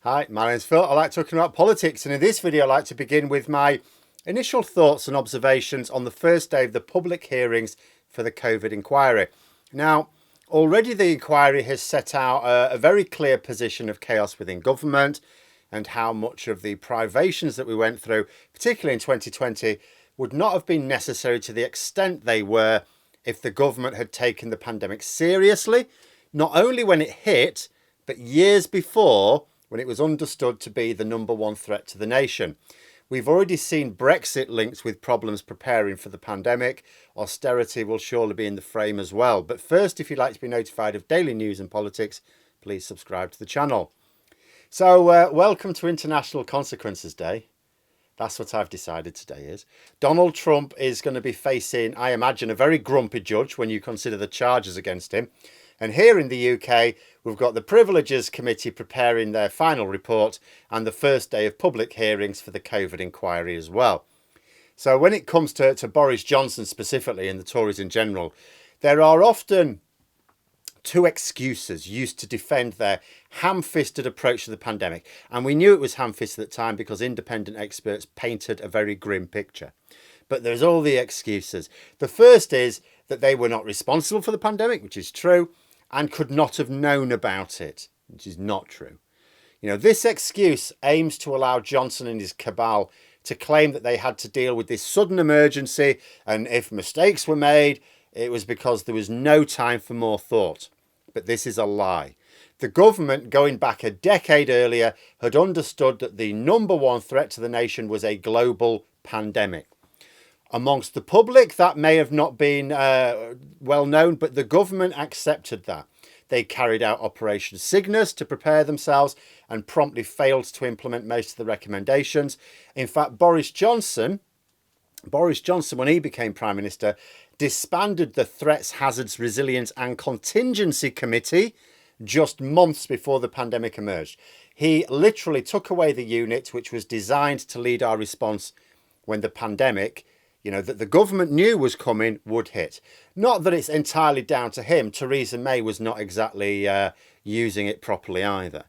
Hi, my name's Phil. I like talking about politics, and in this video, I'd like to begin with my initial thoughts and observations on the first day of the public hearings for the COVID inquiry. Now, already the inquiry has set out a very clear position of chaos within government and how much of the privations that we went through, particularly in 2020, would not have been necessary to the extent they were if the government had taken the pandemic seriously, not only when it hit, but years before, when it was understood to be the number one threat to the nation. We've already seen Brexit linked with problems preparing for the pandemic. Austerity will surely be in the frame as well. But first, if you'd like to be notified of daily news and politics, please subscribe to the channel. So, welcome to International Consequences Day. That's what I've decided today is. Donald Trump is going to be facing, I imagine, a very grumpy judge when you consider the charges against him. And here in the UK, we've got the Privileges Committee preparing their final report and the first day of public hearings for the COVID inquiry as well. So when it comes to Boris Johnson specifically and the Tories in general, there are often two excuses used to defend their ham-fisted approach to the pandemic. And we knew it was ham-fisted at the time because independent experts painted a very grim picture. But there's all the excuses. The first is that they were not responsible for the pandemic, which is true, and could not have known about it, which is not true. You know, this excuse aims to allow Johnson and his cabal to claim that they had to deal with this sudden emergency, and if mistakes were made, it was because there was no time for more thought. But this is a lie. The government, going back a decade earlier, had understood that the number one threat to the nation was a global pandemic. Amongst the public, that may have not been well known, but the government accepted that. They carried out Operation Cygnus to prepare themselves and promptly failed to implement most of the recommendations. In fact, Boris Johnson, when he became Prime Minister, disbanded the Threats, Hazards, Resilience and Contingency Committee just months before the pandemic emerged. He literally took away the unit which was designed to lead our response when the pandemic, that the government knew was coming, would hit. Not that it's entirely down to him. Theresa May was not exactly using it properly either.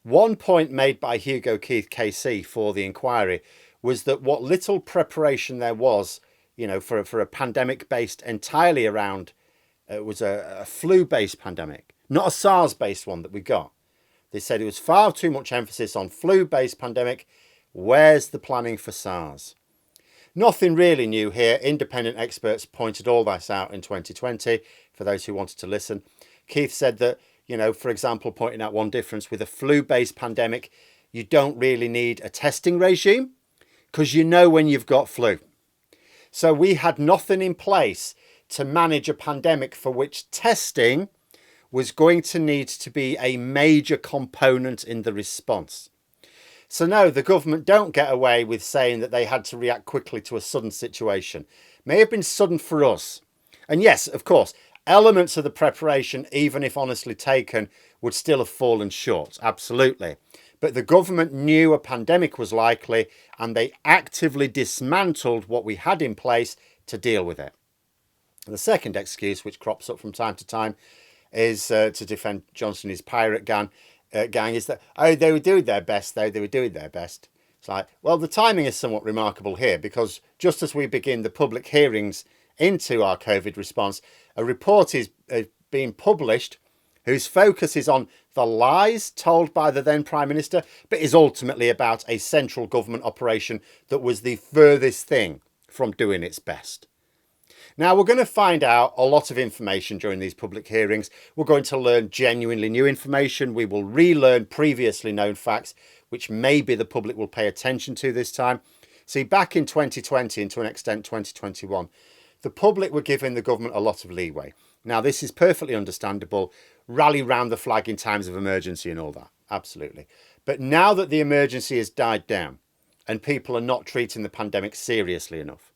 One point made by Hugo Keith KC for the inquiry was that what little preparation there was, for a pandemic based entirely around, it was a flu-based pandemic, not a SARS-based one that we got. They said it was far too much emphasis on flu-based pandemic. Where's the planning for SARS? Nothing really new here. Independent experts pointed all this out in 2020 for those who wanted to listen. Keith said that, for example, pointing out one difference with a flu-based pandemic, you don't really need a testing regime because you know when you've got flu. So we had nothing in place to manage a pandemic for which testing was going to need to be a major component in the response. So no, the government don't get away with saying that they had to react quickly to a sudden situation. May have been sudden for us. And yes, of course, elements of the preparation, even if honestly taken, would still have fallen short. Absolutely. But the government knew a pandemic was likely and they actively dismantled what we had in place to deal with it. And the second excuse, which crops up from time to time, is to defend Johnson and his pirate gang, is that, they were doing their best, though. They were doing their best. It's like, well, the timing is somewhat remarkable here because just as we begin the public hearings into our COVID response, a report is being published whose focus is on the lies told by the then Prime Minister, but is ultimately about a central government operation that was the furthest thing from doing its best. Now, we're going to find out a lot of information during these public hearings. We're going to learn genuinely new information. We will relearn previously known facts, which maybe the public will pay attention to this time. See, back in 2020 and to an extent 2021, the public were giving the government a lot of leeway. Now, this is perfectly understandable. Rally round the flag in times of emergency and all that. Absolutely. But now that the emergency has died down and people are not treating the pandemic seriously enough,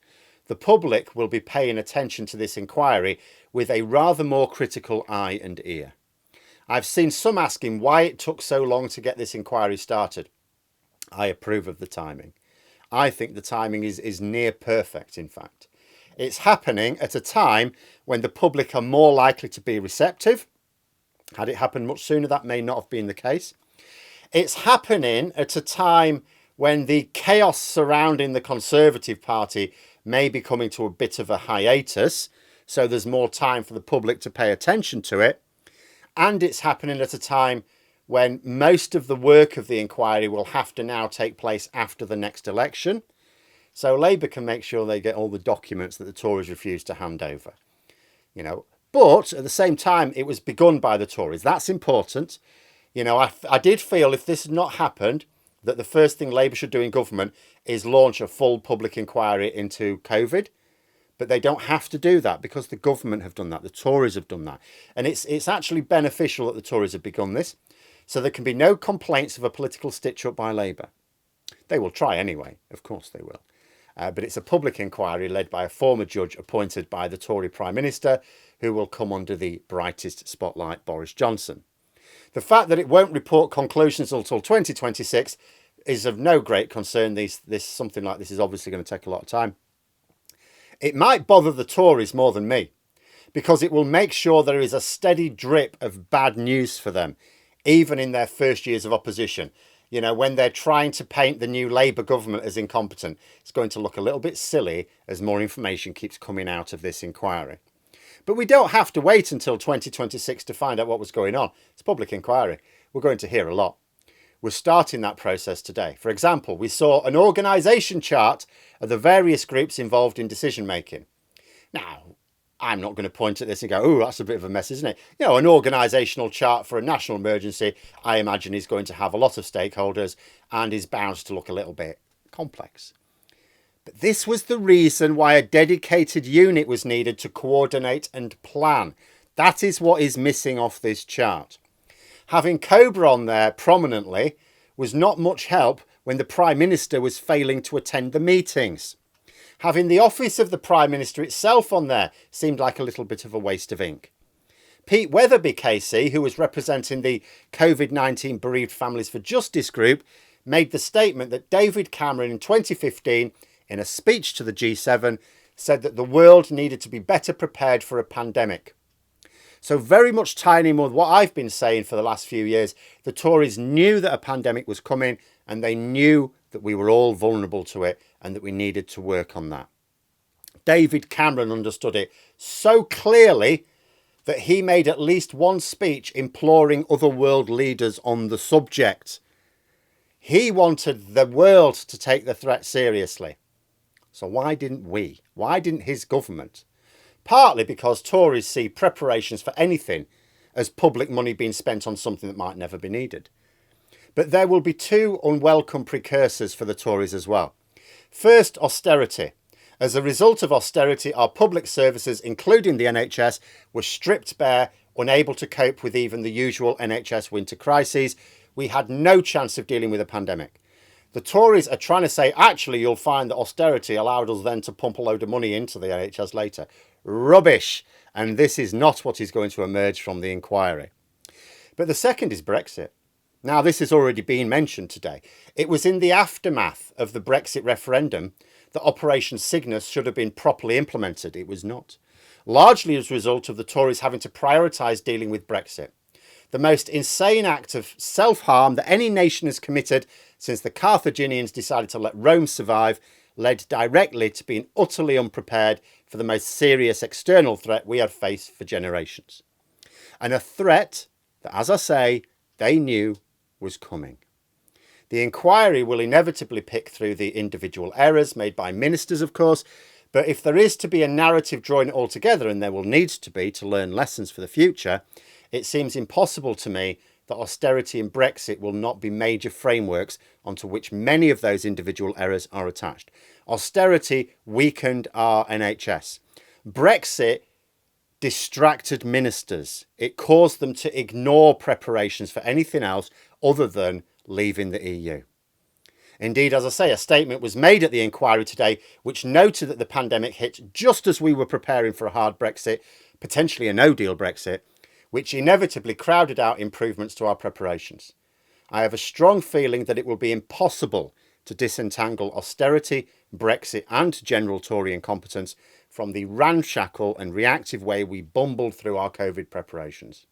the public will be paying attention to this inquiry with a rather more critical eye and ear. I've seen some asking why it took so long to get this inquiry started. I approve of the timing. I think the timing is near perfect, in fact. It's happening at a time when the public are more likely to be receptive. Had it happened much sooner, that may not have been the case. It's happening at a time when the chaos surrounding the Conservative Party may be coming to a bit of a hiatus, so there's more time for the public to pay attention to it. And it's happening at a time when most of the work of the inquiry will have to now take place after the next election. So Labour can make sure they get all the documents that the Tories refuse to hand over. But at the same time, it was begun by the Tories. That's important. I did feel if this had not happened, that the first thing Labour should do in government is launch a full public inquiry into COVID. But they don't have to do that because the government have done that. The Tories have done that. And it's actually beneficial that the Tories have begun this. So there can be no complaints of a political stitch-up by Labour. They will try anyway. Of course they will. But it's a public inquiry led by a former judge appointed by the Tory Prime Minister, who will come under the brightest spotlight, Boris Johnson. The fact that it won't report conclusions until 2026 is of no great concern. Something like this is obviously going to take a lot of time. It might bother the Tories more than me, because it will make sure there is a steady drip of bad news for them, even in their first years of opposition. When they're trying to paint the new Labour government as incompetent, it's going to look a little bit silly as more information keeps coming out of this inquiry. But we don't have to wait until 2026 to find out what was going on. It's a public inquiry. We're going to hear a lot. We're starting that process today. For example, we saw an organisation chart of the various groups involved in decision making. Now, I'm not going to point at this and go, oh, that's a bit of a mess, isn't it? An organisational chart for a national emergency, I imagine, is going to have a lot of stakeholders and is bound to look a little bit complex. But this was the reason why a dedicated unit was needed to coordinate and plan. That is what is missing off this chart. Having Cobra on there prominently was not much help when the Prime Minister was failing to attend the meetings. Having the office of the Prime Minister itself on there seemed like a little bit of a waste of ink. Pete Weatherby KC, who was representing the COVID-19 Bereaved Families for Justice group, made the statement that David Cameron in 2015, in a speech to the G7, said that the world needed to be better prepared for a pandemic. So very much tying in with what I've been saying for the last few years, the Tories knew that a pandemic was coming and they knew that we were all vulnerable to it and that we needed to work on that. David Cameron understood it so clearly that he made at least one speech imploring other world leaders on the subject. He wanted the world to take the threat seriously. So why didn't we? Why didn't his government? Partly because Tories see preparations for anything as public money being spent on something that might never be needed. But there will be two unwelcome precursors for the Tories as well. First, austerity. As a result of austerity, our public services, including the NHS, were stripped bare, unable to cope with even the usual NHS winter crises. We had no chance of dealing with a pandemic. The Tories are trying to say, actually, you'll find that austerity allowed us then to pump a load of money into the NHS later. Rubbish. And this is not what is going to emerge from the inquiry. But the second is Brexit. Now, this has already been mentioned today. It was in the aftermath of the Brexit referendum that Operation Cygnus should have been properly implemented. It was not. Largely as a result of the Tories having to prioritise dealing with Brexit. The most insane act of self-harm that any nation has committed since the Carthaginians decided to let Rome survive, led directly to being utterly unprepared for the most serious external threat we had faced for generations. And a threat that, as I say, they knew was coming. The inquiry will inevitably pick through the individual errors made by ministers, of course, but if there is to be a narrative drawing it all together, and there will need to be to learn lessons for the future, it seems impossible to me that austerity and Brexit will not be major frameworks onto which many of those individual errors are attached. Austerity weakened our NHS. Brexit distracted ministers. It caused them to ignore preparations for anything else other than leaving the EU. Indeed, as I say, a statement was made at the inquiry today which noted that the pandemic hit just as we were preparing for a hard Brexit, potentially a no-deal Brexit, which inevitably crowded out improvements to our preparations. I have a strong feeling that it will be impossible to disentangle austerity, Brexit and general Tory incompetence from the ramshackle and reactive way we bumbled through our COVID preparations.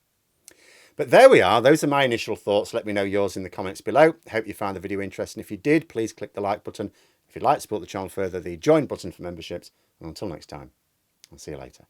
But there we are. Those are my initial thoughts. Let me know yours in the comments below. Hope you found the video interesting. If you did, please click the like button. If you'd like to support the channel further, the join button for memberships. And until next time, I'll see you later.